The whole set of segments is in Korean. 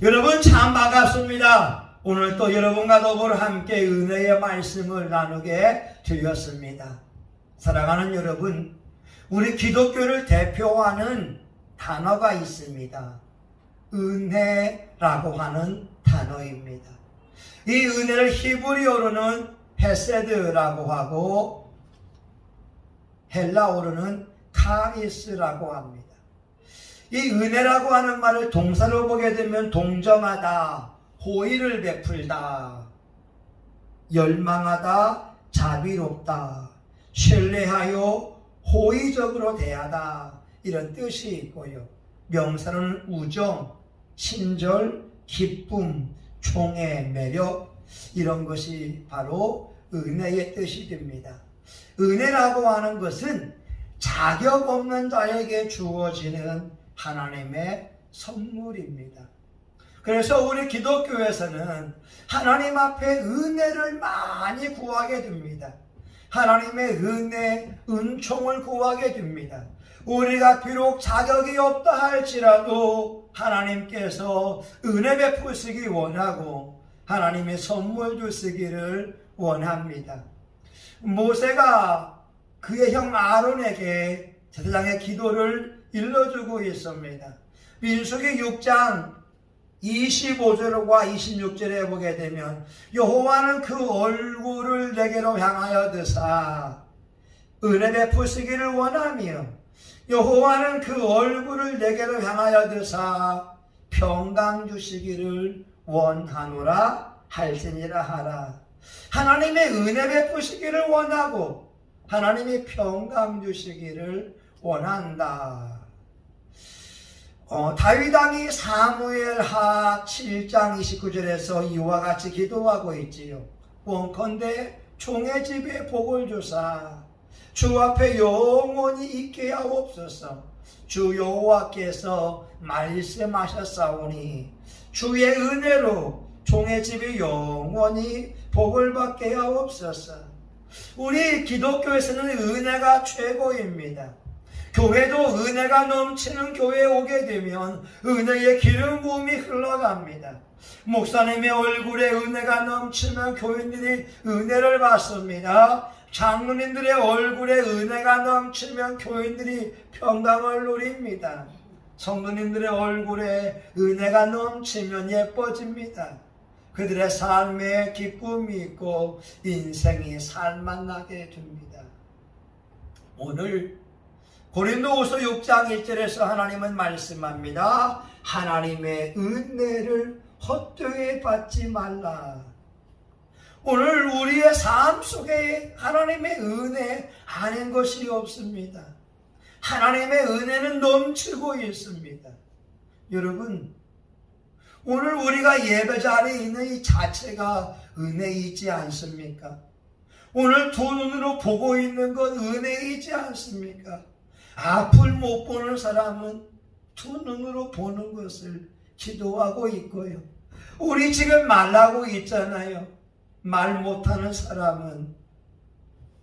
여러분 참 반갑습니다. 오늘 또 여러분과 더불어 함께 은혜의 말씀을 나누게 되었습니다. 사랑하는 여러분, 우리 기독교를 대표하는 단어가 있습니다. 은혜라고 하는 단어입니다. 이 은혜를 히브리어로는 헤세드라고 하고 헬라어로는 카리스라고 합니다. 이 은혜라고 하는 말을 동사로 보게 되면 동정하다, 호의를 베풀다, 열망하다, 자비롭다, 신뢰하여 호의적으로 대하다 이런 뜻이 있고요. 명사로는 우정, 친절, 기쁨, 총애, 매력 이런 것이 바로 은혜의 뜻이 됩니다. 은혜라고 하는 것은 자격 없는 자에게 주어지는 하나님의 선물입니다. 그래서 우리 기독교에서는 하나님 앞에 은혜를 많이 구하게 됩니다. 하나님의 은혜, 은총을 구하게 됩니다. 우리가 비록 자격이 없다 할지라도 하나님께서 은혜 베푸시기 원하고 하나님의 선물 주시기를 원합니다. 모세가 그의 형 아론에게 제사장의 기도를 일러주고 있습니다. 민수기 6장 25절과 26절에 보게 되면 여호와는 그 얼굴을 내게로 향하여 드사 은혜 베푸시기를 원하며 여호와는 그 얼굴을 내게로 향하여 드사 평강 주시기를 원하노라 할지니라 하라. 하나님의 은혜 베푸시기를 원하고 하나님이 평강 주시기를 원한다. 다윗 왕이 사무엘하 7장 29절에서 이와 같이 기도하고 있지요. 원컨대 종의 집에 복을 주사 주 앞에 영원히 있게 하옵소서. 주 여호와께서 말씀하셨사오니 주의 은혜로 종의 집이 영원히 복을 받게 하옵소서. 우리 기독교에서는 은혜가 최고입니다. 교회도 은혜가 넘치는 교회에 오게 되면 은혜의 기름 부음이 흘러갑니다. 목사님의 얼굴에 은혜가 넘치면 교인들이 은혜를 받습니다. 장로님들의 얼굴에 은혜가 넘치면 교인들이 평강을 누립니다. 성도님들의 얼굴에 은혜가 넘치면 예뻐집니다. 그들의 삶에 기쁨이 있고 인생이 살만나게 됩니다. 오늘 고린도후서 6장 1절에서 하나님은 말씀합니다. 하나님의 은혜를 헛되이 받지 말라. 오늘 우리의 삶 속에 하나님의 은혜 아닌 것이 없습니다. 하나님의 은혜는 넘치고 있습니다. 여러분, 오늘 우리가 예배 자리에 있는 이 자체가 은혜이지 않습니까? 오늘 두 눈으로 보고 있는 건 은혜이지 않습니까? 앞을 못 보는 사람은 두 눈으로 보는 것을 기도하고 있고요. 우리 지금 말하고 있잖아요. 말 못하는 사람은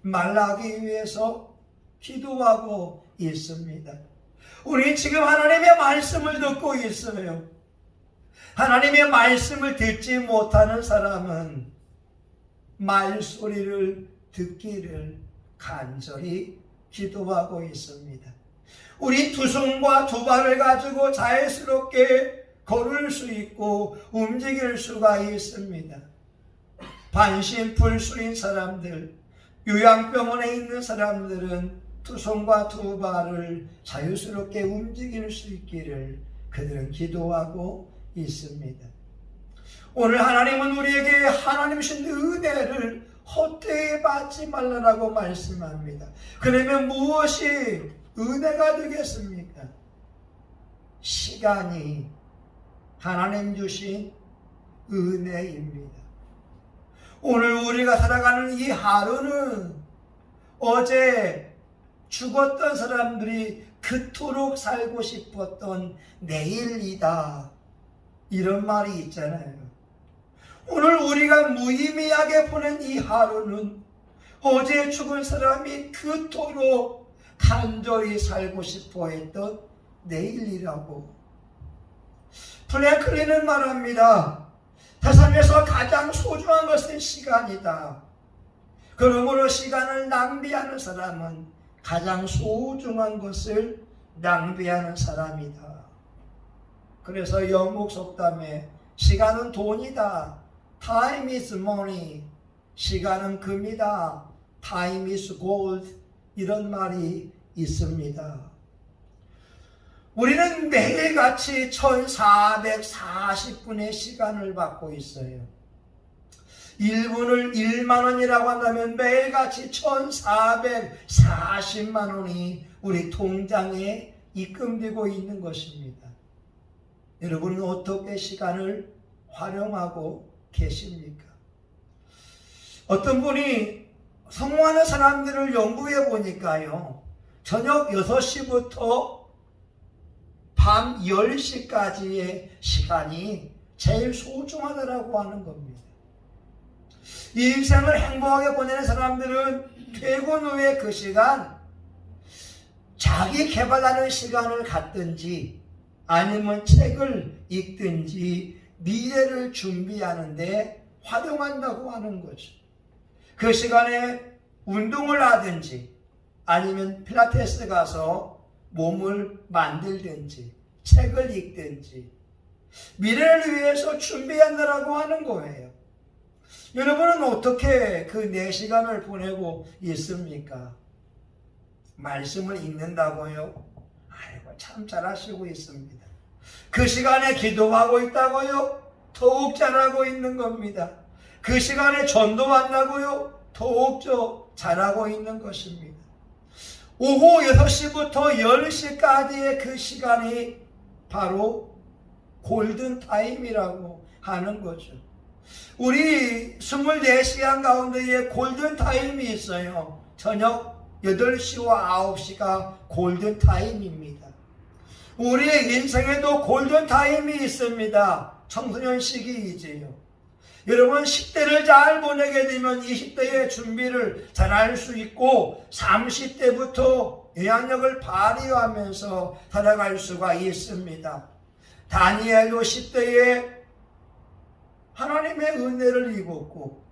말하기 위해서 기도하고 있습니다. 우리 지금 하나님의 말씀을 듣고 있어요. 하나님의 말씀을 듣지 못하는 사람은 말소리를 듣기를 간절히 기도하고 있습니다. 우리 두 손과 두 발을 가지고 자유스럽게 걸을 수 있고 움직일 수가 있습니다. 반신불수인 사람들, 요양병원에 있는 사람들은 두 손과 두 발을 자유스럽게 움직일 수 있기를 그들은 기도하고 있습니다. 오늘 하나님은 우리에게 하나님 주신 은혜를 헛되이 받지 말라고 말씀합니다. 그러면 무엇이 은혜가 되겠습니까? 시간이 하나님 주신 은혜입니다. 오늘 우리가 살아가는 이 하루는 어제 죽었던 사람들이 그토록 살고 싶었던 내일이다. 이런 말이 있잖아요. 오늘 우리가 무의미하게 보낸 이 하루는 어제 죽은 사람이 그토록 간절히 살고 싶어 했던 내일이라고. 프랭클린은 말합니다. 세상에서 가장 소중한 것은 시간이다. 그러므로 시간을 낭비하는 사람은 가장 소중한 것을 낭비하는 사람이다. 그래서 영국 속담에 시간은 돈이다. Time is money. 시간은 금이다. Time is gold. 이런 말이 있습니다. 우리는 매일같이 1440분의 시간을 받고 있어요. 1분을 1만 원이라고 한다면 매일같이 1440만 원이 우리 통장에 입금되고 있는 것입니다. 여러분은 어떻게 시간을 활용하고 계십니까? 어떤 분이 성공하는 사람들을 연구해 보니까요, 저녁 6시부터 밤 10시까지의 시간이 제일 소중하다고 하는 겁니다. 이 인생을 행복하게 보내는 사람들은 퇴근 후에 그 시간, 자기 개발하는 시간을 갖든지 아니면 책을 읽든지 미래를 준비하는데 활용한다고 하는 거죠. 그 시간에 운동을 하든지 아니면 필라테스 가서 몸을 만들든지 책을 읽든지 미래를 위해서 준비한다라고 하는 거예요. 여러분은 어떻게 그 4시간을 보내고 있습니까? 말씀을 읽는다고요? 아이고, 참 잘하시고 있습니다. 그 시간에 기도하고 있다고요? 더욱 잘하고 있는 겁니다. 그 시간에 전도한다고요? 더욱 잘하고 있는 것입니다. 오후 6시부터 10시까지의 그 시간이 바로 골든타임이라고 하는 거죠. 우리 24시간 가운데에 골든타임이 있어요. 저녁 8시와 9시가 골든타임입니다. 우리의 인생에도 골든타임이 있습니다. 청소년 시기이지요. 여러분 10대를 잘 보내게 되면 20대의 준비를 잘 할 수 있고 30대부터 영향력을 발휘하면서 살아갈 수가 있습니다. 다니엘도 10대에 하나님의 은혜를 입었고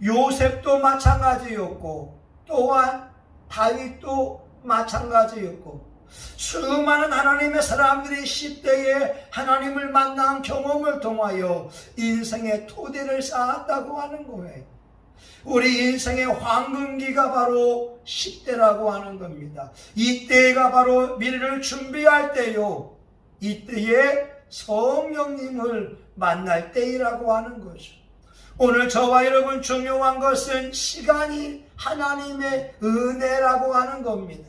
요셉도 마찬가지였고 또한 다윗도 마찬가지였고 수많은 하나님의 사람들이 10대에 하나님을 만난 경험을 통하여 인생의 토대를 쌓았다고 하는 거예요. 우리 인생의 황금기가 바로 10대라고 하는 겁니다. 이때가 바로 미래를 준비할 때요. 이때에 성령님을 만날 때이라고 하는 거죠. 오늘 저와 여러분 중요한 것은 시간이 하나님의 은혜라고 하는 겁니다.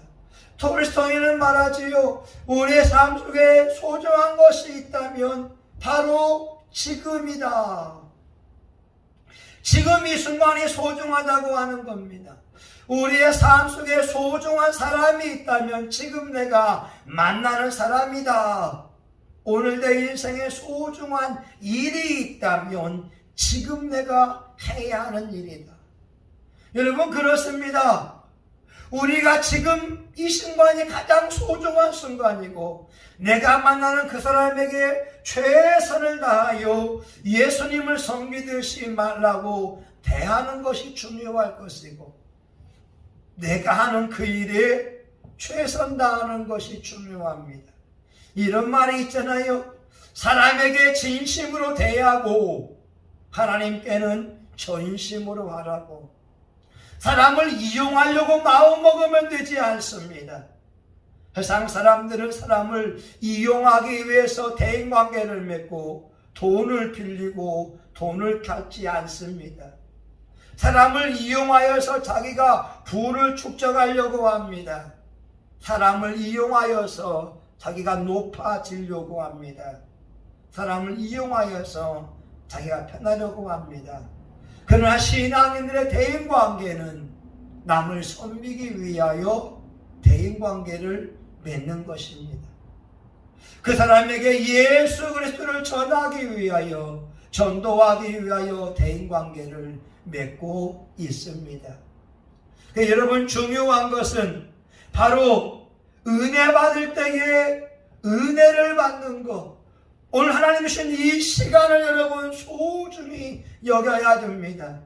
톨스토이는 말하지요. 우리의 삶 속에 소중한 것이 있다면 바로 지금이다. 지금 이 순간이 소중하다고 하는 겁니다. 우리의 삶 속에 소중한 사람이 있다면 지금 내가 만나는 사람이다. 오늘 내 인생에 소중한 일이 있다면 지금 내가 해야 하는 일이다. 여러분 그렇습니다. 우리가 지금 이 순간이 가장 소중한 순간이고 내가 만나는 그 사람에게 최선을 다하여 예수님을 섬기듯이 말라고 대하는 것이 중요할 것이고 내가 하는 그 일에 최선 다하는 것이 중요합니다. 이런 말이 있잖아요. 사람에게 진심으로 대하고 하나님께는 전심으로 하라고. 사람을 이용하려고 마음먹으면 되지 않습니다. 세상 사람들은 사람을 이용하기 위해서 대인관계를 맺고 돈을 빌리고 돈을 갚지 않습니다. 사람을 이용하여서 자기가 부를 축적하려고 합니다. 사람을 이용하여서 자기가 높아지려고 합니다. 사람을 이용하여서 자기가 편하려고 합니다. 그러나 신앙인들의 대인관계는 남을 섬기기 위하여 대인관계를 맺는 것입니다. 그 사람에게 예수 그리스도를 전하기 위하여 전도하기 위하여 대인관계를 맺고 있습니다. 여러분 중요한 것은 바로 은혜 받을 때에 은혜를 받는 것, 오늘 하나님 주신 이 시간을 여러분 소중히 여겨야 됩니다.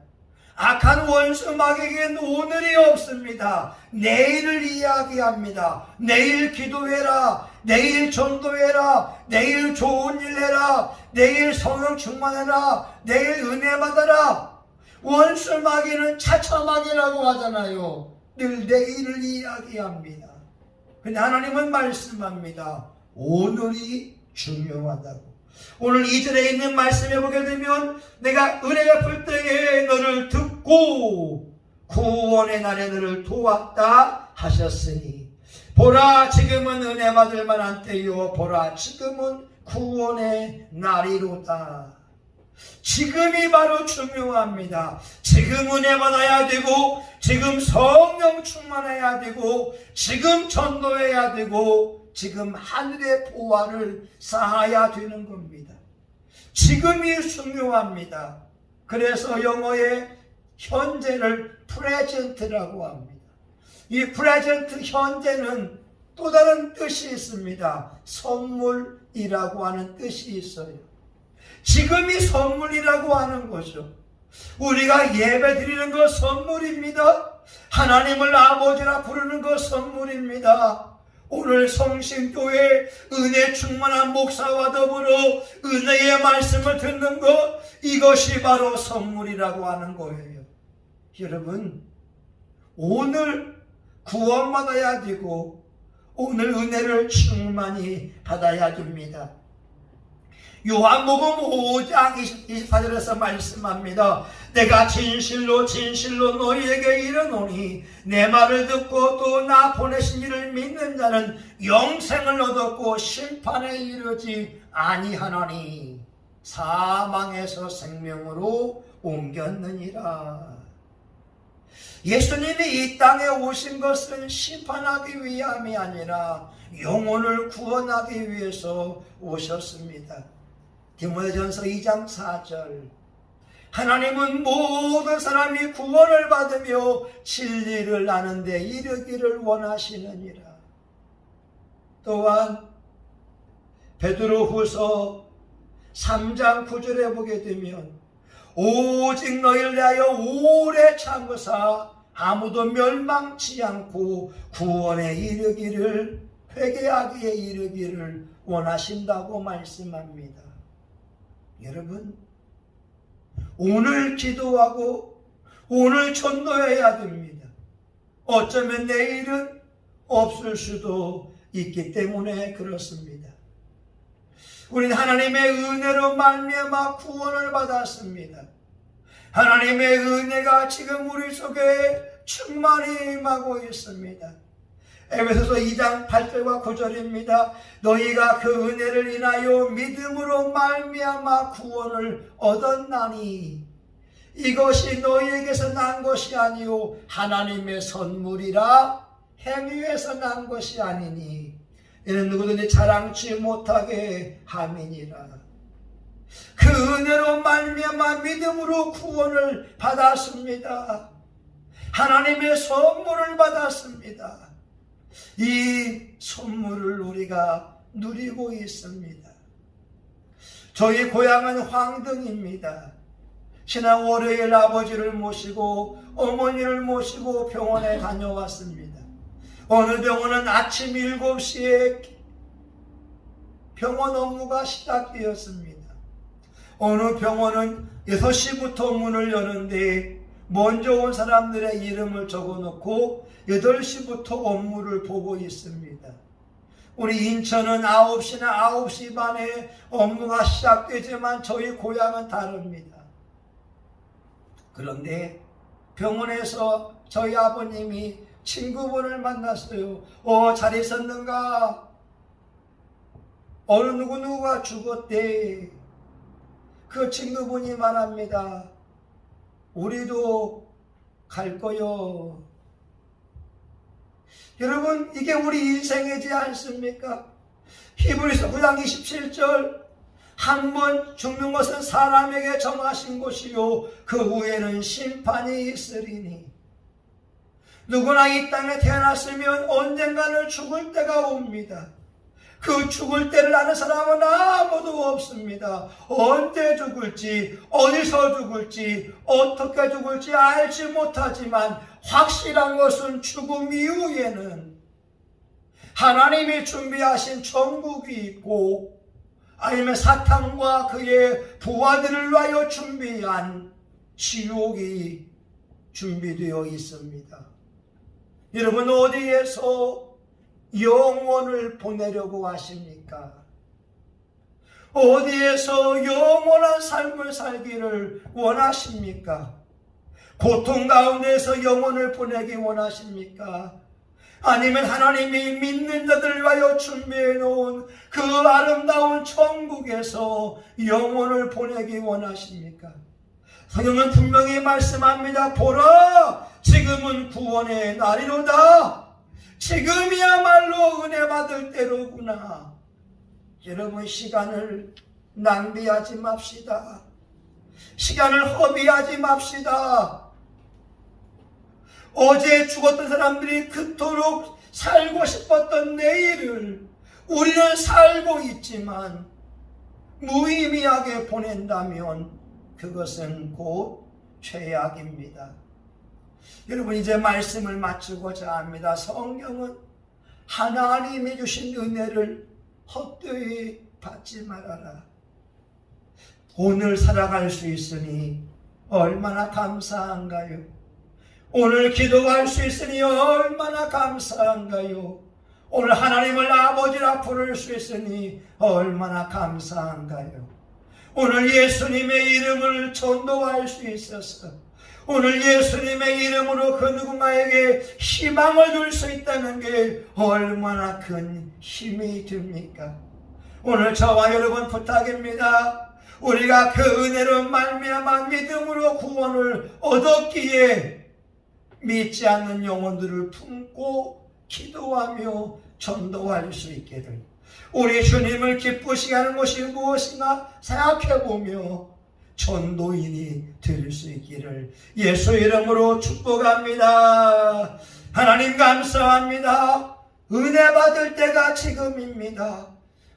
악한 원수 마귀에게는 오늘이 없습니다. 내일을 이야기합니다. 내일 기도해라. 내일 전도해라. 내일 좋은 일 해라. 내일 성령 충만해라. 내일 은혜 받아라. 원수 마귀는 차차마귀라고 하잖아요. 늘 내일을 이야기합니다. 근데 하나님은 말씀합니다. 오늘이 중요하다고. 오늘 2절에 있는 말씀에 보게 되면 내가 은혜 갚을 때에 너를 듣고 구원의 날에 너를 도왔다 하셨으니 보라 지금은 은혜 받을 만한 때요 보라 지금은 구원의 날이로다. 지금이 바로 중요합니다. 지금 은혜 받아야 되고 지금 성령 충만해야 되고 지금 전도해야 되고 지금 하늘의 보화를 쌓아야 되는 겁니다. 지금이 중요합니다. 그래서 영어의 현재를 프레젠트라고 합니다. 이 프레젠트 현재는 또 다른 뜻이 있습니다. 선물이라고 하는 뜻이 있어요. 지금이 선물이라고 하는 거죠. 우리가 예배 드리는 거 선물입니다. 하나님을 아버지라 부르는 거 선물입니다. 오늘 성신교회 은혜 충만한 목사와 더불어 은혜의 말씀을 듣는 것, 이것이 바로 선물이라고 하는 거예요. 여러분, 오늘 구원받아야 되고 오늘 은혜를 충만히 받아야 됩니다. 요한복음 5장 24절에서 말씀합니다. 내가 진실로 진실로 너희에게 이르노니 내 말을 듣고 또 나 보내신 이를 믿는 자는 영생을 얻었고 심판에 이르지 아니하나니 사망에서 생명으로 옮겼느니라. 예수님이 이 땅에 오신 것은 심판하기 위함이 아니라 영혼을 구원하기 위해서 오셨습니다. 디모데전서 2장 4절 하나님은 모든 사람이 구원을 받으며 진리를 아는 데 이르기를 원하시느니라. 또한 베드로후서 3장 9절에 보게 되면 오직 너희를 위하여 오래 참으사 아무도 멸망치 않고 구원에 이르기를 회개하기에 이르기를 원하신다고 말씀합니다. 여러분, 오늘 기도하고 오늘 전도해야 됩니다. 어쩌면 내일은 없을 수도 있기 때문에 그렇습니다. 우리는 하나님의 은혜로 말미암아 구원을 받았습니다. 하나님의 은혜가 지금 우리 속에 충만히 임하고 있습니다. 에베소서 2장 8절과 9절입니다. 너희가 그 은혜를 인하여 믿음으로 말미암아 구원을 얻었나니 이것이 너희에게서 난 것이 아니요 하나님의 선물이라 행위에서 난 것이 아니니 이는 누구든지 자랑치 못하게 함이니라. 그 은혜로 말미암아 믿음으로 구원을 받았습니다. 하나님의 선물을 받았습니다. 이 선물을 우리가 누리고 있습니다. 저희 고향은 황등입니다. 지난 월요일 아버지를 모시고 어머니를 모시고 병원에 다녀왔습니다. 어느 병원은 아침 7시에 병원 업무가 시작되었습니다. 어느 병원은 6시부터 문을 여는데 먼저 온 사람들의 이름을 적어놓고 8시부터 업무를 보고 있습니다. 우리 인천은 9시나 9시 반에 업무가 시작되지만 저희 고향은 다릅니다. 그런데 병원에서 저희 아버님이 친구분을 만났어요. 잘 있었는가? 어느 누구누구가 죽었대. 그 친구분이 말합니다. 우리도 갈 거요. 여러분, 이게 우리 인생이지 않습니까? 히브리서 9장 27절 한 번 죽는 것은 사람에게 정하신 것이요 그 후에는 심판이 있으리니 누구나 이 땅에 태어났으면 언젠가는 죽을 때가 옵니다. 그 죽을 때를 아는 사람은 아무도 없습니다. 언제 죽을지, 어디서 죽을지, 어떻게 죽을지 알지 못하지만 확실한 것은 죽음 이후에는 하나님이 준비하신 천국이 있고, 아니면 사탄과 그의 부하들을 위하여 준비한 지옥이 준비되어 있습니다. 여러분, 어디에서 영혼을 보내려고 하십니까? 어디에서 영원한 삶을 살기를 원하십니까? 고통 가운데서 영혼을 보내기 원하십니까? 아니면 하나님이 믿는 자들을 위하여 준비해 놓은 그 아름다운 천국에서 영혼을 보내기 원하십니까? 성경은 분명히 말씀합니다. 보라, 지금은 구원의 날이로다. 지금이야말로 은혜 받을 때로구나. 여러분, 시간을 낭비하지 맙시다. 시간을 허비하지 맙시다. 어제 죽었던 사람들이 그토록 살고 싶었던 내일을 우리는 살고 있지만 무의미하게 보낸다면 그것은 곧 죄악입니다. 여러분, 이제 말씀을 마치고자 합니다. 성경은 하나님이 주신 은혜를 헛되이 받지 말아라. 오늘 살아갈 수 있으니 얼마나 감사한가요? 오늘 기도할 수 있으니 얼마나 감사한가요? 오늘 하나님을 아버지라 부를 수 있으니 얼마나 감사한가요? 오늘 예수님의 이름을 전도할 수 있어서, 오늘 예수님의 이름으로 그 누군가에게 희망을 줄 수 있다는 게 얼마나 큰 힘이 됩니까? 오늘 저와 여러분 부탁입니다. 우리가 그 은혜로 말미암아 믿음으로 구원을 얻었기에 믿지 않는 영혼들을 품고 기도하며 전도할 수 있기를, 우리 주님을 기쁘시게 하는 것이 무엇인가 생각해보며 전도인이 될 수 있기를 예수 이름으로 축복합니다. 하나님 감사합니다. 은혜 받을 때가 지금입니다.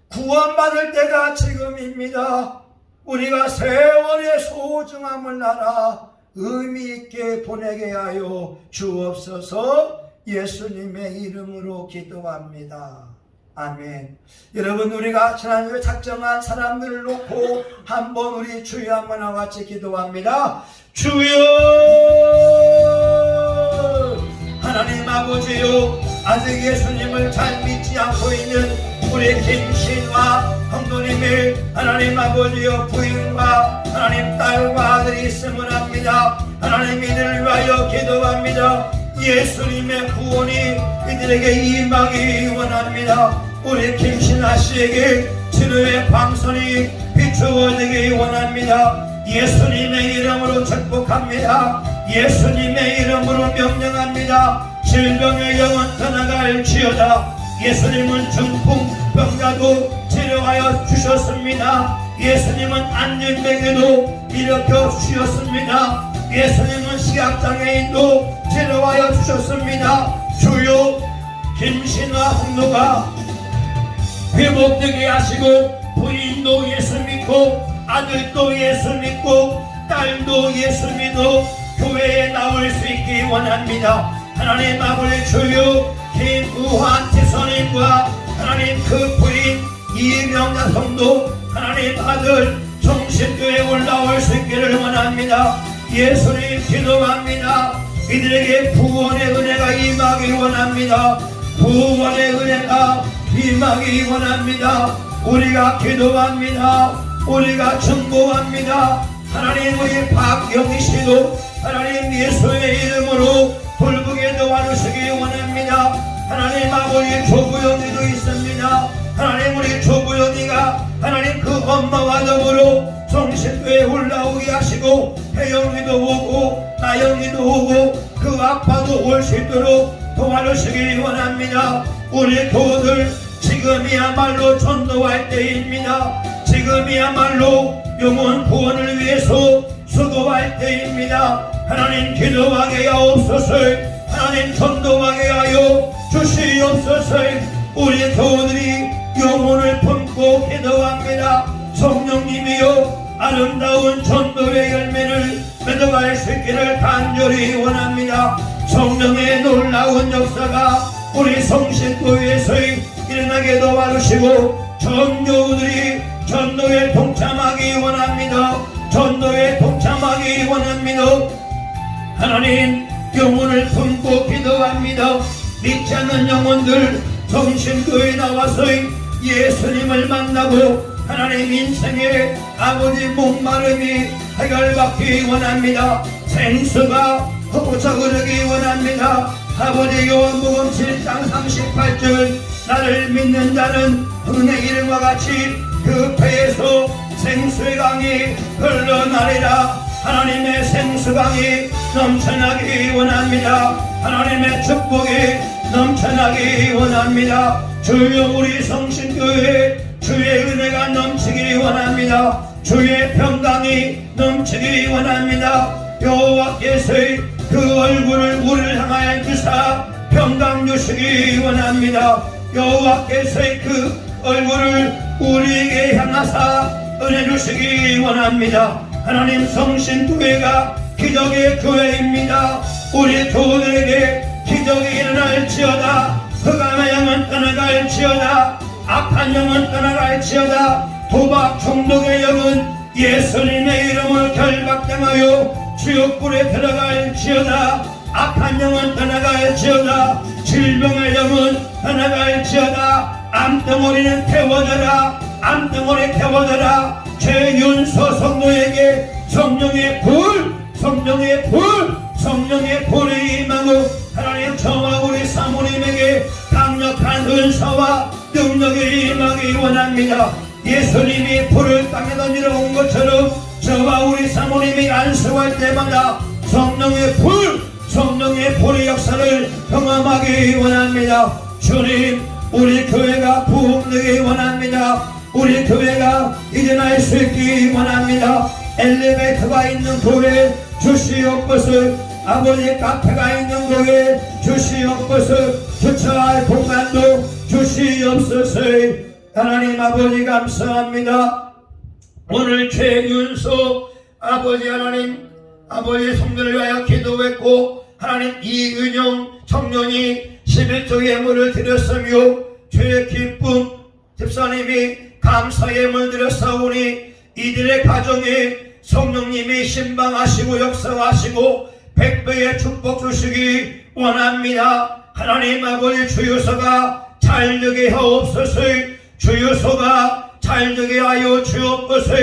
구원 받을 때가 지금입니다. 우리가 세월의 소중함을 알아 의미 있게 보내게 하여 주옵소서. 예수님의 이름으로 기도합니다. 아멘. 여러분, 우리가 지난주에 작정한 사람들을 놓고 한번 우리 주여 한번 같이 기도합니다. 주여, 하나님 아버지요, 아직 예수님을 잘 믿지 않고 있는 우리 김신과 형도님의 하나님 아버지요 부인과 하나님 딸과 아들이 있음을 합니다. 하나님 이들을 위하여 기도합니다. 예수님의 구원이 이들에게 임하기 원합니다. 우리 김신아 씨에게 치료의 방선이 비추어지기 원합니다. 예수님의 이름으로 축복합니다. 예수님의 이름으로 명령합니다. 질병의 영혼 떠나갈지어다. 예수님은 중풍병자도 치료하여 주셨습니다. 예수님은 안진뱅이도 일으켜 주셨습니다. 예수님은 시각장애인도 치료하여 주셨습니다. 주요, 김신화 홍노가 회복되게 하시고 부인도 예수 믿고 아들도 예수 믿고 딸도 예수 믿어 교회에 나올 수 있기 원합니다. 하나님 아버지 주요, 김우환 지선님과 하나님 그 부인 이명자 성도 하나님 아들 정신교회에 올라올 수 있기를 원합니다. 예수님 기도합니다. 이들에게 구원의 은혜가 임하기 원합니다. 구원의 은혜가 임하기 원합니다. 우리가 기도합니다. 우리가 증거합니다. 하나님, 우리 박영희 씨도 하나님 예수의 이름으로 돌보게 도와주시기 원합니다. 하나님 아버지 조구영이도 있습니다. 하나님, 우리 조구영이가 하나님 그 엄마와 더불어 정신교회에 올라오게 하시고 혜영이도 오고 나영이도 오고 그 아빠도 올 수 있도록 도와주시기 원합니다. 우리 교우들 지금이야말로 전도할 때입니다. 지금이야말로 영혼 구원을 위해서 수고할 때입니다. 하나님 기도하게 하옵소서. 하나님 전도하게 하여 주시옵소서. 우리 교우들이 영혼을 품고 기도합니다. 성령님이여 아름다운 전도의 열매를 맺어갈 수 있기를 간절히 원합니다. 성령의 놀라운 역사가 우리 성신교회에서 일어나게 도와주시고 전교우들이 전도에 동참하기 원합니다. 전도에 동참하기 원합니다. 하나님 영혼을 품고 기도합니다. 믿지 않는 영혼들 성신교회에 나와서 예수님을 만나고 하나님 인생의 아버지 목마름이 해결받기 원합니다. 생수가 헛구쳐 흐르기 원합니다. 아버지 요한복음 7장 38절 나를 믿는 자는 흥의 이름과 같이 그 배에서 생수의 강이 흘러나리라. 하나님의 생수강이 넘쳐나기 원합니다. 하나님의 축복이 넘쳐나기 원합니다. 주여 우리 성신교회 주의 은혜가 넘치기 원합니다. 주의 평강이 넘치기 원합니다. 여호와께서의 그 얼굴을 우리를 향하여 주사 평강 주시기 원합니다. 여호와께서의 그 얼굴을 우리에게 향하사 은혜 주시기 원합니다. 하나님 성신교회가 기적의 교회입니다. 우리 교우들에게 기적이 일어날지어다. 흑암의 영은 떠나갈지어다. 악한 영은 떠나갈지어다. 도박 중독의 영은 예수님의 이름을 결박당하여 지옥불에 들어갈지어다. 악한 영은 떠나갈지어다. 질병의 영은 떠나갈지어다. 암덩어리는 태워져라. 암덩어리 태워져라. 최윤서 성도에게 성령의 불, 성령의 불, 성령의 불이 임하고 하나님 저와 우리 사모님에게 강력한 은사와 능력이 임하기 원합니다. 예수님이 불을 땅에 던지러 온 것처럼 저와 우리 사모님이 안수할 때마다 성령의 불, 성령의 불의 역사를 경험하기 원합니다. 주님 우리 교회가 부흥되기 원합니다. 우리 교회가 일어날 수 있기 원합니다. 엘리베이터가 있는 교회 주시옵소서. 아버지 카페가 있는 교회 주시옵소서. 주차할 공간도 주시옵소서. 하나님 아버지 감사합니다. 오늘 최윤소 아버지 하나님 아버지 성도를 위하여 기도했고 하나님 이은영 청년이 11조 예물을 드렸으며 주의 기쁨 집사님이 감사 예물 드렸사오니 이들의 가정에 성령님이 신방하시고 역사하시고 100배의 축복 주시기 원합니다. 하나님 아버지 주유소가 잘되게 하옵소서. 주유소가 잘되게 하여 주옵소서.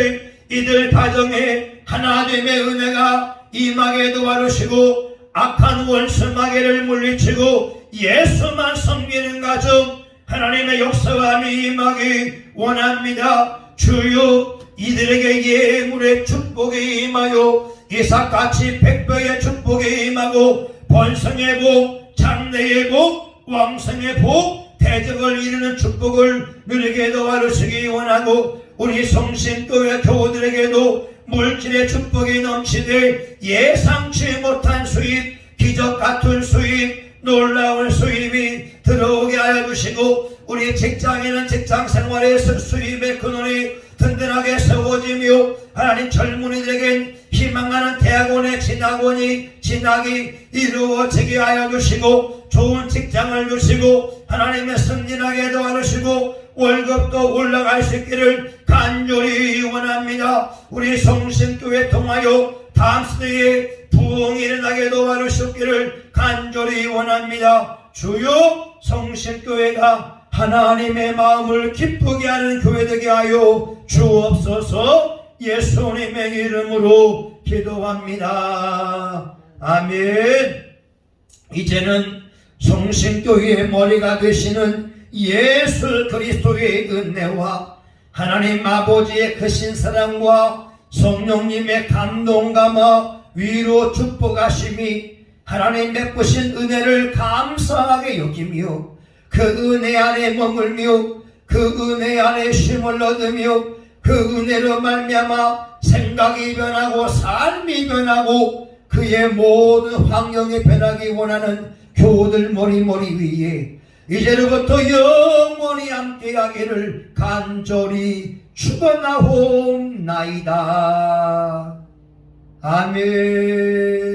이들 가정에 하나님의 은혜가 임하게 도와주시고 악한 원수 마귀를 물리치고 예수만 섬기는 가정 하나님의 역사함이 임하기 원합니다. 주여 이들에게 예물의 축복이 임하여 이삭같이 100배의 축복이 임하고 번성의 복, 장래의 복, 왕성의 복, 대적을 이루는 축복을 누리게 도와주시기 원하고 우리 성신교회 교우들에게도 물질의 축복이 넘치되 예상치 못한 수입, 기적 같은 수입, 놀라운 수입이 들어오게 하여 주시고 우리 직장인은 직장 생활에서 수입의 근원이 든든하게 세워지며 하나님 젊은이들에겐 희망하는 대학원의 진학이 이루어지게 하여 주시고 좋은 직장을 주시고 하나님의 승진하게 도와주시고 월급도 올라갈 수 있기를 간절히 원합니다. 우리 성신교회 통하여 다음 시대에 부흥이 일어나게 도와주시기를 간절히 원합니다. 주요 성신교회가 하나님의 마음을 기쁘게 하는 교회 되게 하여 주옵소서. 예수님의 이름으로 기도합니다. 아멘. 이제는 성신교회의 머리가 되시는 예수 그리스도의 은혜와 하나님 아버지의 크신 사랑과 성령님의 감동감화 위로 축복하심이 하나님 베푸신 은혜를 감사하게 여기며 그 은혜 안에 머물며 그 은혜 안에 쉼을 얻으며 그 은혜로 말미암아 생각이 변하고 삶이 변하고 그의 모든 환경이 변하기 원하는 교우들 머리 위에 이제로부터 영원히 함께하기를 간절히 축원하옵나이다. 아멘.